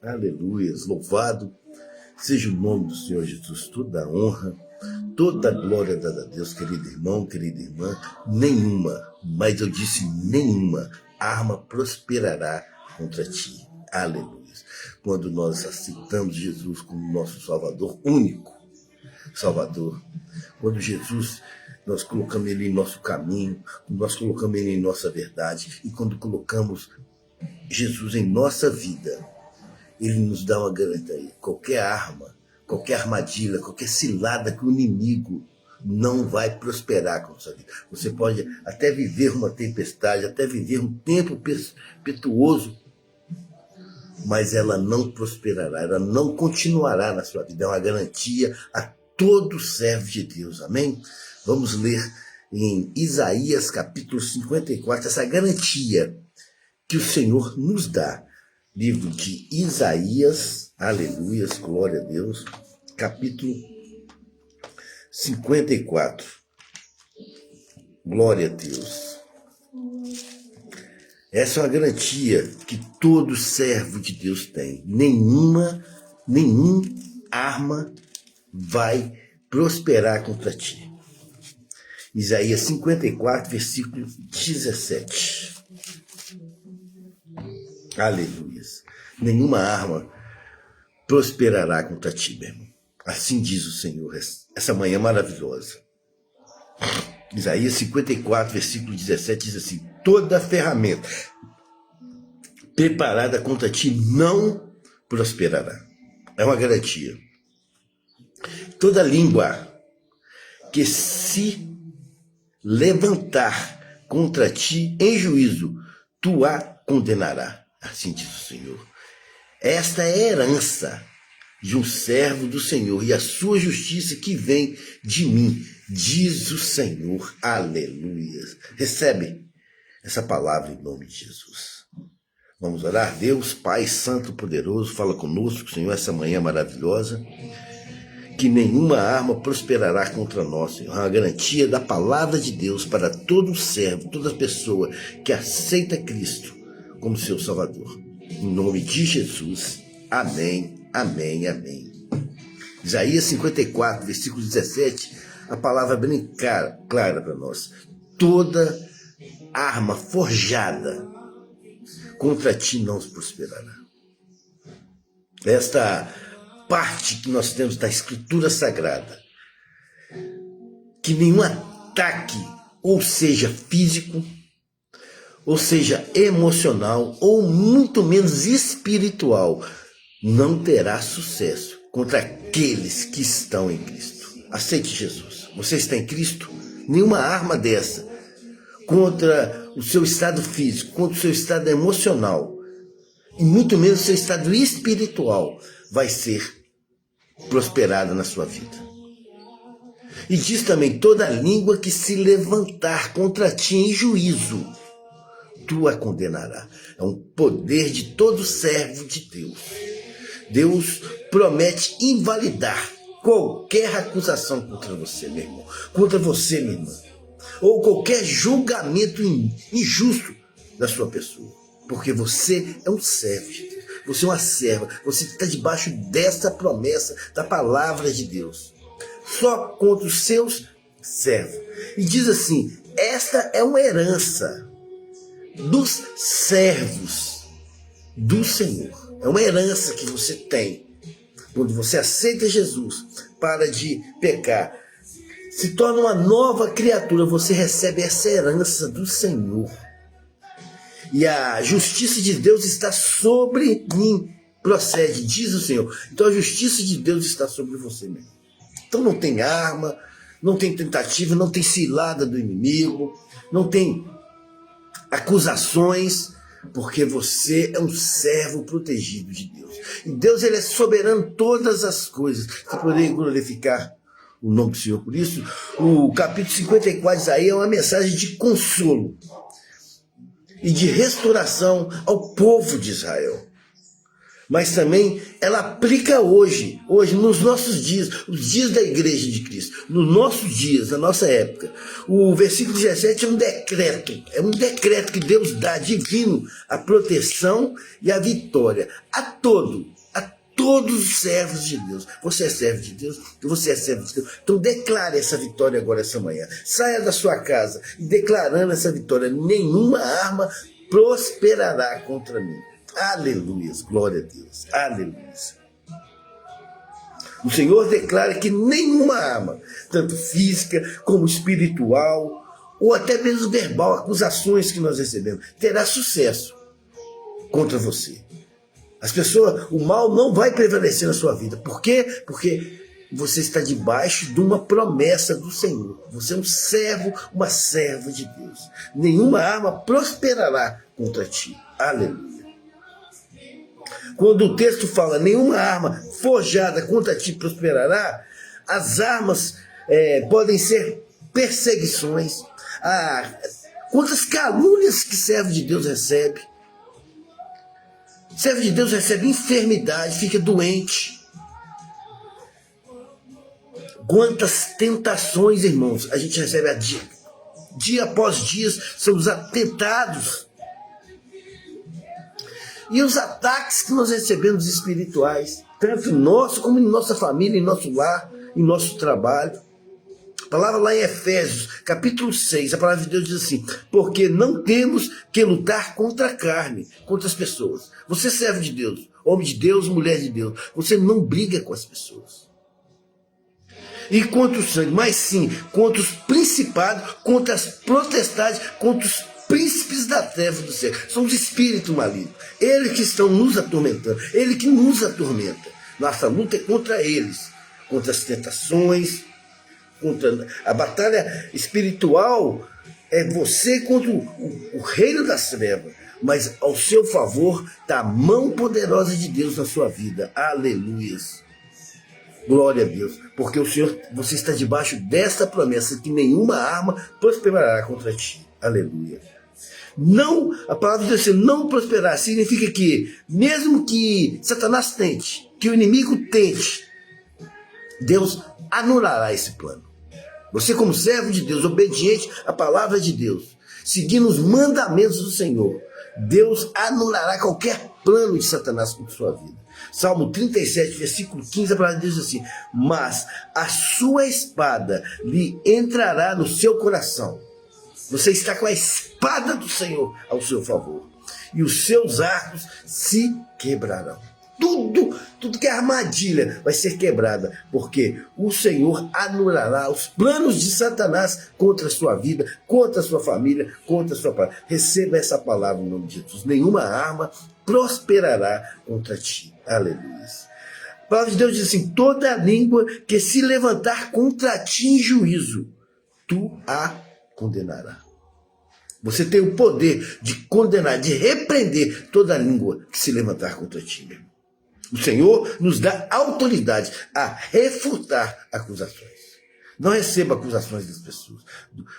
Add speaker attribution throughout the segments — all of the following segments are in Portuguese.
Speaker 1: Aleluias, louvado seja o nome do Senhor Jesus. Toda a honra, toda a glória dada a Deus, querido irmão, querida irmã. Nenhuma, mas eu disse nenhuma arma prosperará contra ti. Aleluias. Quando nós aceitamos Jesus como nosso Salvador, único Salvador, quando Jesus, nós colocamos Ele em nosso caminho, nós colocamos Ele em nossa verdade, e quando colocamos Jesus em nossa vida, Ele nos dá uma garantia. Qualquer arma, qualquer armadilha, qualquer cilada que o inimigo não vai prosperar com sua vida. Você pode até viver uma tempestade, até viver um tempo impetuoso, mas ela não prosperará, ela não continuará na sua vida. É uma garantia a todo servo de Deus. Amém? Vamos ler em Isaías capítulo 54, essa garantia que o Senhor nos dá. Livro de Isaías, aleluias, glória a Deus, capítulo 54. Glória a Deus. Essa é uma garantia que todo servo de Deus tem. Nenhuma arma vai prosperar contra ti. Isaías 54, versículo 17. Aleluias. Nenhuma arma prosperará contra ti, meu irmão. Assim diz o Senhor, essa manhã maravilhosa. Isaías 54, versículo 17 diz assim: toda ferramenta preparada contra ti não prosperará. É uma garantia. Toda língua que se levantar contra ti em juízo, tu a condenará. Assim diz o Senhor. Esta é a herança de um servo do Senhor e a sua justiça que vem de mim, diz o Senhor. Aleluia. Recebe essa palavra em nome de Jesus. Vamos orar. Deus, Pai Santo, Poderoso, fala conosco, Senhor, essa manhã maravilhosa. Que nenhuma arma prosperará contra nós, Senhor. É uma garantia da palavra de Deus para todo servo, toda pessoa que aceita Cristo como seu Salvador. Em nome de Jesus. Amém, amém, amém. Isaías 54, versículo 17, a palavra bem clara para nós. Toda arma forjada contra ti não prosperará. Esta parte que nós temos da Escritura Sagrada, que nenhum ataque, ou seja físico, ou seja emocional, ou muito menos espiritual, não terá sucesso contra aqueles que estão em Cristo. Aceite Jesus. Você está em Cristo? Nenhuma arma dessa contra o seu estado físico, contra o seu estado emocional, e muito menos o seu estado espiritual, vai ser prosperada na sua vida. E diz também: toda língua que se levantar contra ti em juízo, tu a condenará. É um poder de todo servo de Deus. Deus promete invalidar qualquer acusação contra você, meu irmão, contra você, minha irmã, ou qualquer julgamento injusto da sua pessoa, porque você é um servo de Deus. Você é uma serva, você está debaixo dessa promessa da palavra de Deus. Só contra os seus servos. E diz assim: esta é uma herança dos servos do Senhor. É uma herança que você tem. Quando você aceita Jesus, para de pecar, se torna uma nova criatura, você recebe essa herança do Senhor. E a justiça de Deus está sobre mim, procede, diz o Senhor. Então a justiça de Deus está sobre você mesmo. Então não tem arma, não tem tentativa, não tem cilada do inimigo, não tem acusações, porque você é um servo protegido de Deus. E Deus, ele é soberano em todas as coisas. Você poderia glorificar o nome do Senhor por isso? O capítulo 54 de Isaías é uma mensagem de consolo e de restauração ao povo de Israel. mas também ela aplica hoje, nos nossos dias, os dias da Igreja de Cristo, nos nossos dias, na nossa época. O versículo 17 é um decreto que Deus dá, divino, a proteção e a vitória a todos os servos de Deus. Você é servo de Deus? Você é servo de Deus? Então declare essa vitória agora, essa manhã. Saia da sua casa e declarando essa vitória. Nenhuma arma prosperará contra mim. Aleluia, glória a Deus, aleluia. O Senhor declara que nenhuma arma, tanto física como espiritual, ou até mesmo verbal, acusações que nós recebemos, terá sucesso contra você. As pessoas, o mal não vai prevalecer na sua vida. Por quê? Porque você está debaixo de uma promessa do Senhor. Você é um servo, uma serva de Deus. Nenhuma arma prosperará contra ti. Aleluia. Quando o texto fala nenhuma arma forjada contra ti prosperará, as armas podem ser perseguições. Quantas calúnias que servo de Deus recebe. Servo de Deus recebe enfermidade, fica doente. Quantas tentações, irmãos, a gente recebe a dia. Dia após dia, somos atentados. E os ataques que nós recebemos espirituais, tanto nosso como em nossa família, em nosso lar, em nosso trabalho. A palavra lá em Efésios, capítulo 6, a palavra de Deus diz assim: porque não temos que lutar contra a carne, contra as pessoas. Você é servo de Deus, homem de Deus, mulher de Deus. Você não briga com as pessoas. E contra o sangue, mas sim contra os principados, contra as potestades, contra os príncipes da treva do céu. São os espíritos malignos. Eles que estão nos atormentando. Ele que nos atormenta. Nossa luta é contra eles. Contra as tentações. Contra a batalha espiritual é você contra o reino das trevas. Mas ao seu favor está a mão poderosa de Deus na sua vida. Aleluias. Glória a Deus. Porque o Senhor, você está debaixo dessa promessa que nenhuma arma prosperará contra ti. Aleluia. Não, a palavra de Deus não prosperar significa que, mesmo que Satanás tente, que o inimigo tente, Deus anulará esse plano. Você, como servo de Deus, obediente à palavra de Deus, seguindo os mandamentos do Senhor, Deus anulará qualquer plano de Satanás contra a sua vida. Salmo 37, versículo 15, a palavra de Deus diz assim: mas a sua espada lhe entrará no seu coração. Você está com a espada do Senhor ao seu favor. E os seus arcos se quebrarão. Tudo que é armadilha vai ser quebrada. Porque o Senhor anulará os planos de Satanás contra a sua vida, contra a sua família, contra a sua palavra. Receba essa palavra em nome de Jesus. Nenhuma arma prosperará contra ti. Aleluia. A palavra de Deus diz assim: toda língua que se levantar contra ti em juízo, tu a condenará. Você tem o poder de condenar, de repreender toda língua que se levantar contra ti, meu irmão. O Senhor nos dá autoridade a refutar acusações. Não receba acusações das pessoas,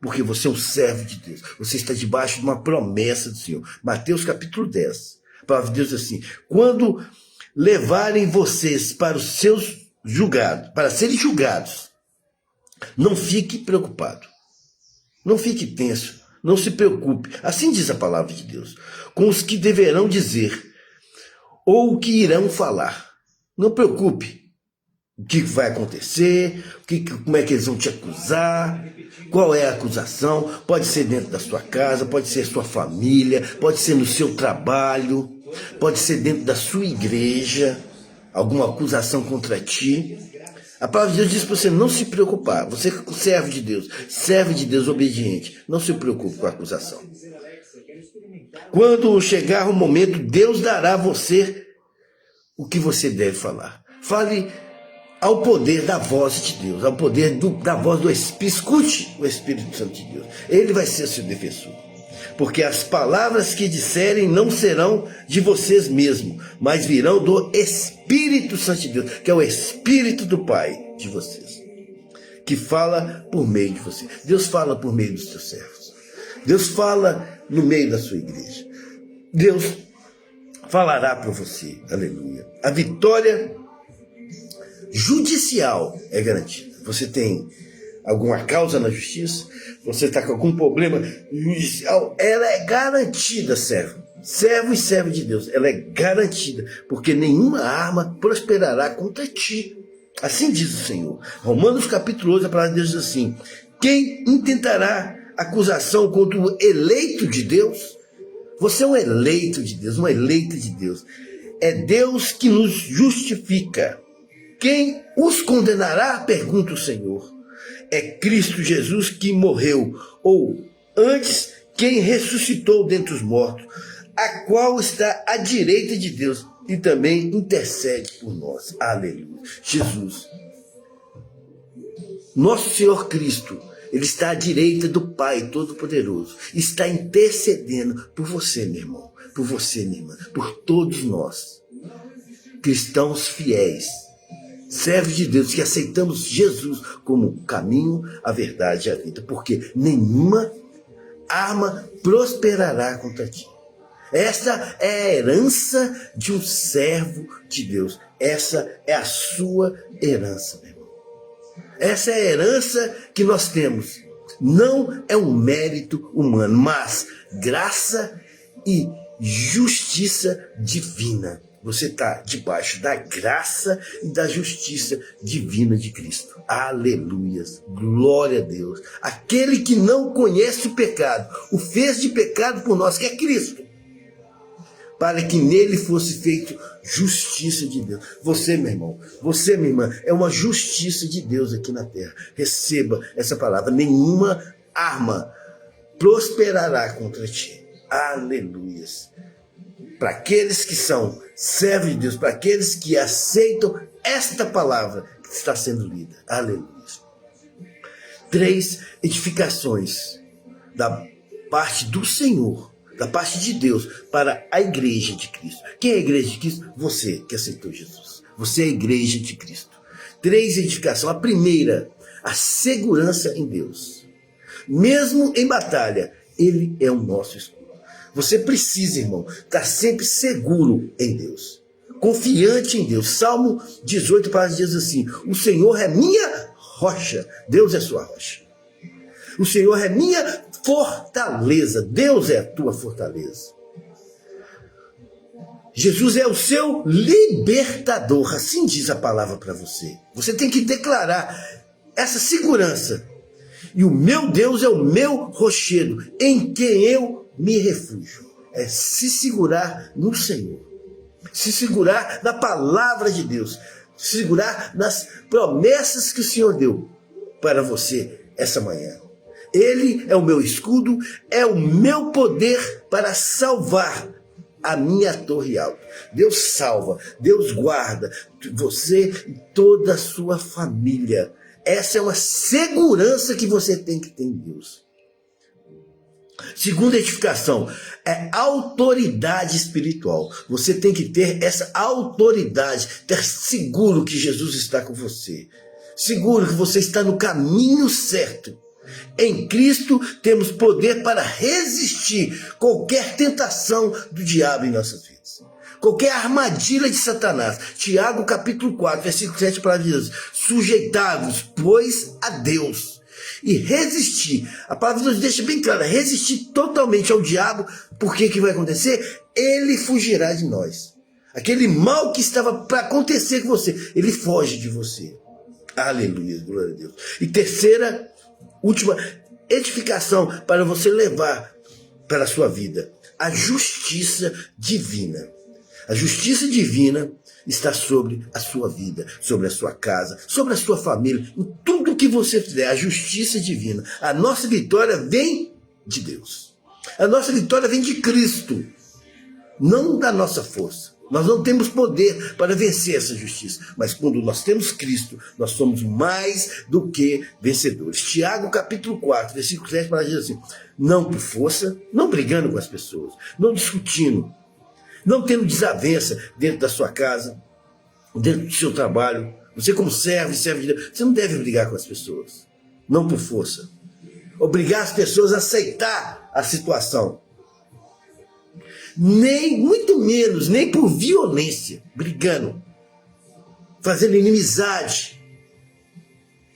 Speaker 1: porque você é um servo de Deus. Você está debaixo de uma promessa do Senhor. Mateus capítulo 10. A palavra de Deus diz assim: quando levarem vocês para os seus julgados, para serem julgados, não fique preocupado. Não fique tenso. Não se preocupe. Assim diz a palavra de Deus. Com os que deverão dizer ou o que irão falar. Não preocupe. O que vai acontecer, como é que eles vão te acusar, qual é a acusação. Pode ser dentro da sua casa, pode ser sua família, pode ser no seu trabalho, pode ser dentro da sua igreja, alguma acusação contra ti. A palavra de Deus diz para você não se preocupar. Você é servo de Deus obediente. Não se preocupe com a acusação. Quando chegar o momento, Deus dará a você o que você deve falar. Fale ao poder da voz de Deus, ao poder da voz do Espírito. Escute o Espírito Santo de Deus. Ele vai ser seu defensor. Porque as palavras que disserem não serão de vocês mesmos, mas virão do Espírito Santo de Deus, que é o Espírito do Pai de vocês, que fala por meio de você. Deus fala por meio dos seus servos. Deus fala no meio da sua igreja. Deus falará por você. Aleluia. A vitória judicial é garantida. Você tem alguma causa na justiça? Você está com algum problema judicial? Ela é garantida, servo. Servo e servo de Deus. Ela é garantida, porque nenhuma arma prosperará contra ti. Assim diz o Senhor. Romanos capítulo 8, a palavra de Deus diz assim: quem intentará acusação contra o eleito de Deus? Você é um eleito de Deus, uma eleita de Deus. É Deus que nos justifica. Quem os condenará? Pergunta o Senhor. É Cristo Jesus que morreu, ou antes, quem ressuscitou dentre os mortos, a qual está à direita de Deus e também intercede por nós. Aleluia. Jesus, nosso Senhor Cristo, Ele está à direita do Pai Todo-Poderoso, está intercedendo por você, meu irmão, por você, minha irmã, por todos nós, cristãos fiéis, servos de Deus, que aceitamos Jesus como o caminho, a verdade e a vida, porque nenhuma arma prosperará contra ti. Essa é a herança de um servo de Deus. Essa é a sua herança, meu irmão. Essa é a herança que nós temos. Não é um mérito humano, mas graça e justiça divina. Você está debaixo da graça e da justiça divina de Cristo. Aleluias, glória a Deus. Aquele que não conhece o pecado, o fez de pecado por nós, que é Cristo, para que nele fosse feito justiça de Deus. Você, meu irmão, você, minha irmã, é uma justiça de Deus aqui na terra. Receba essa palavra. Nenhuma arma prosperará contra ti. Aleluias. Para aqueles que são servos de Deus, para aqueles que aceitam esta palavra que está sendo lida. Aleluia. 3 edificações da parte do Senhor, da parte de Deus, para a igreja de Cristo. Quem é a igreja de Cristo? Você que aceitou Jesus. Você é a igreja de Cristo. 3 edificações. A primeira, a segurança em Deus. Mesmo em batalha, Ele é o nosso escudo. Você precisa, irmão, estar sempre seguro em Deus, confiante em Deus. Salmo 18, palavra diz assim: o Senhor é minha rocha, Deus é sua rocha. O Senhor é minha fortaleza, Deus é a tua fortaleza. Jesus é o seu libertador, assim diz a palavra para você. Você tem que declarar essa segurança. E o meu Deus é o meu rochedo, em quem eu me refúgio. É se segurar no Senhor, se segurar na palavra de Deus, se segurar nas promessas que o Senhor deu para você essa manhã. Ele é o meu escudo, é o meu poder para salvar a minha torre alta. Deus salva, Deus guarda você e toda a sua família. Essa é uma segurança que você tem que ter em Deus. Segunda edificação é autoridade espiritual. Você tem que ter essa autoridade, ter seguro que Jesus está com você, seguro que você está no caminho certo. Em Cristo temos poder para resistir qualquer tentação do diabo em nossas vidas, qualquer armadilha de Satanás. Tiago capítulo 4, versículo 7, para diz: sujeitai-vos, pois, a Deus, e resistir. A palavra de Deus deixa bem clara: resistir totalmente ao diabo, porque que vai acontecer? Ele fugirá de nós. Aquele mal que estava para acontecer com você, ele foge de você. Aleluia, glória a Deus. E terceira, última edificação para você levar para a sua vida: a justiça divina. A justiça divina está sobre a sua vida, sobre a sua casa, sobre a sua família, em tudo que você fizer. A justiça divina. A nossa vitória vem de Deus. A nossa vitória vem de Cristo, não da nossa força. Nós não temos poder para vencer essa justiça, mas quando nós temos Cristo, nós somos mais do que vencedores. Tiago capítulo 4, versículo 7, para dizer assim: não por força, não brigando com as pessoas, não discutindo, não tendo desavença dentro da sua casa, dentro do seu trabalho. Você como servo e servo de Deus, você não deve brigar com as pessoas, não por força. Obrigar as pessoas a aceitar a situação. nem, muito menos, nem por violência, brigando, fazendo inimizade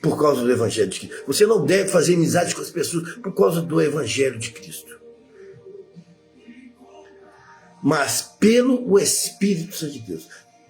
Speaker 1: por causa do Evangelho de Cristo. Você não deve fazer amizade com as pessoas por causa do Evangelho de Cristo, mas pelo Espírito Santo de Deus.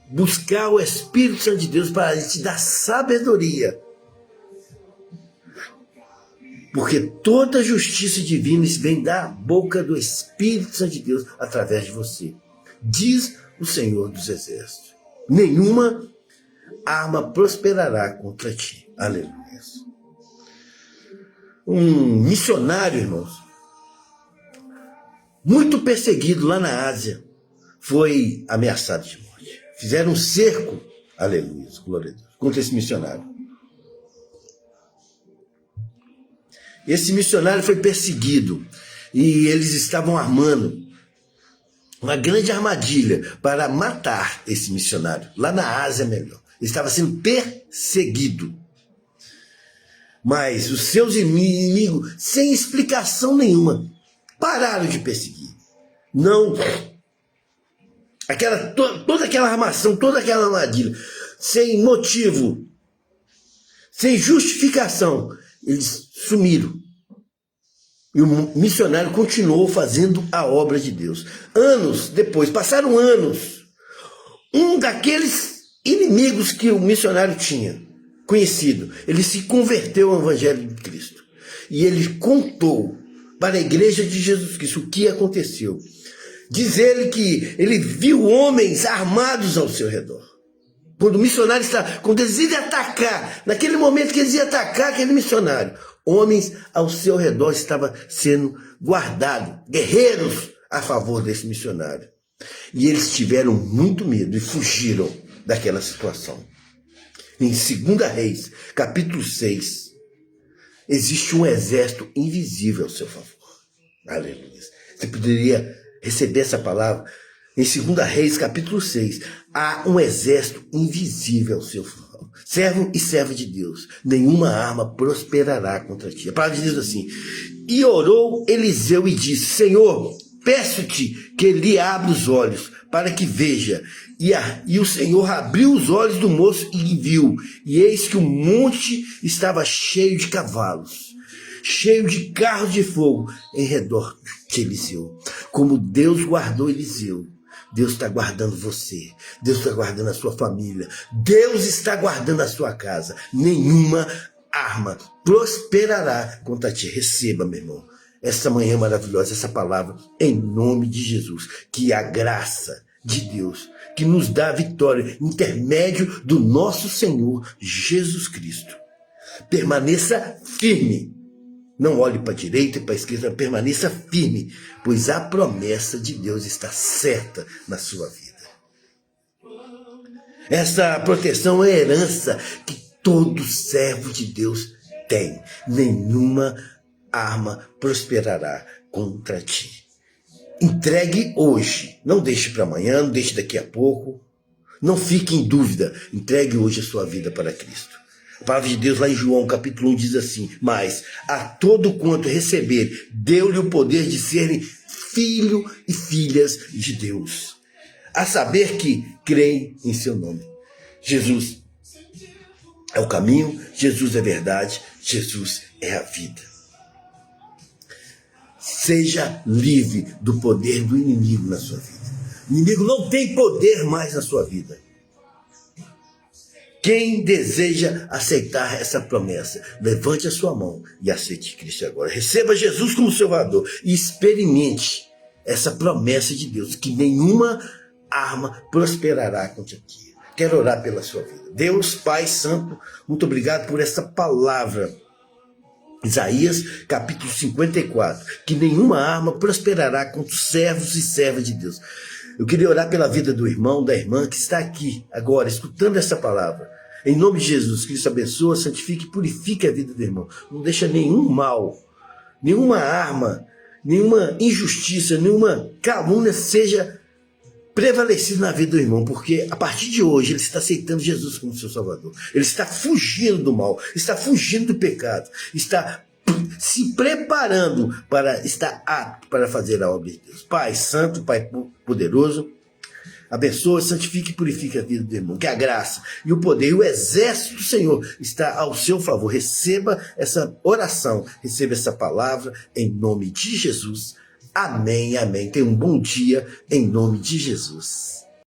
Speaker 1: Buscar o Espírito Santo de Deus para te dar sabedoria, porque toda justiça divina vem da boca do Espírito Santo de Deus através de você. Diz o Senhor dos Exércitos: nenhuma arma prosperará contra ti. Aleluia. Um missionário, irmãos, muito perseguido lá na Ásia, foi ameaçado de morte. Fizeram um cerco, aleluia, glória a Deus, contra esse missionário. Esse missionário foi perseguido e eles estavam armando uma grande armadilha para matar esse missionário, lá na Ásia melhor. Ele estava sendo perseguido. Mas os seus inimigos, sem explicação nenhuma, pararam de perseguir. Não, toda aquela armação, toda aquela armadilha, sem motivo, sem justificação, eles sumiram. E o missionário continuou fazendo a obra de Deus. Anos depois, passaram anos, um daqueles inimigos que o missionário tinha conhecido, ele se converteu ao Evangelho de Cristo. E ele contou para a igreja de Jesus Cristo o que aconteceu. Diz ele que ele viu homens armados ao seu redor. Quando o missionário está, quando eles iam atacar, naquele momento que eles iam atacar aquele missionário, homens ao seu redor estavam sendo guardados, guerreiros a favor desse missionário. E eles tiveram muito medo e fugiram daquela situação. Em 2 Reis, capítulo 6, existe um exército invisível ao seu favor. Aleluia. Você poderia receber essa palavra. Em 2 Reis, capítulo 6, há um exército invisível ao seu favor. Servo e serva de Deus, nenhuma arma prosperará contra ti. A palavra diz assim: e orou Eliseu e disse: Senhor, peço-te que lhe abra os olhos para que veja. E o Senhor abriu os olhos do moço e viu. E eis que o monte estava cheio de cavalos, cheio de carros de fogo em redor de Eliseu. Como Deus guardou Eliseu, Deus está guardando você. Deus está guardando a sua família. Deus está guardando a sua casa. Nenhuma arma prosperará contra ti. Receba, meu irmão, essa manhã maravilhosa, essa palavra, em nome de Jesus. Que a graça de Deus, que nos dá a vitória, intermédio do nosso Senhor Jesus Cristo, permaneça firme. Não olhe para a direita e para a esquerda, permaneça firme, pois a promessa de Deus está certa na sua vida. Essa proteção é a herança que todo servo de Deus tem. Nenhuma arma prosperará contra ti. Entregue hoje, não deixe para amanhã, não deixe daqui a pouco, não fique em dúvida, entregue hoje a sua vida para Cristo. A palavra de Deus lá em João capítulo 1 diz assim: mas a todo quanto receber, deu-lhe o poder de serem filho e filhas de Deus, a saber que creem em seu nome. Jesus é o caminho, Jesus é a verdade, Jesus é a vida. Seja livre do poder do inimigo na sua vida. O inimigo não tem poder mais na sua vida. Quem deseja aceitar essa promessa, levante a sua mão e aceite Cristo agora. Receba Jesus como Salvador e experimente essa promessa de Deus, que nenhuma arma prosperará contra ti. Quero orar pela sua vida. Deus, Pai Santo, muito obrigado por essa palavra. Isaías capítulo 54, que nenhuma arma prosperará contra os servos e servas de Deus. Eu queria orar pela vida do irmão, da irmã que está aqui agora, escutando essa palavra. Em nome de Jesus, Cristo abençoa, santifique e purifique a vida do irmão. Não deixa nenhum mal, nenhuma arma, nenhuma injustiça, nenhuma calúnia seja prevalecida na vida do irmão, porque a partir de hoje ele está aceitando Jesus como seu Salvador. Ele está fugindo do mal, está fugindo do pecado, está se preparando para estar apto para fazer a obra de Deus. Pai Santo, Pai Poderoso, abençoe, santifique e purifique a vida do irmão. Que a graça e o poder e o exército do Senhor está ao seu favor. Receba essa oração, receba essa palavra em nome de Jesus. Amém, amém. Tenha um bom dia em nome de Jesus.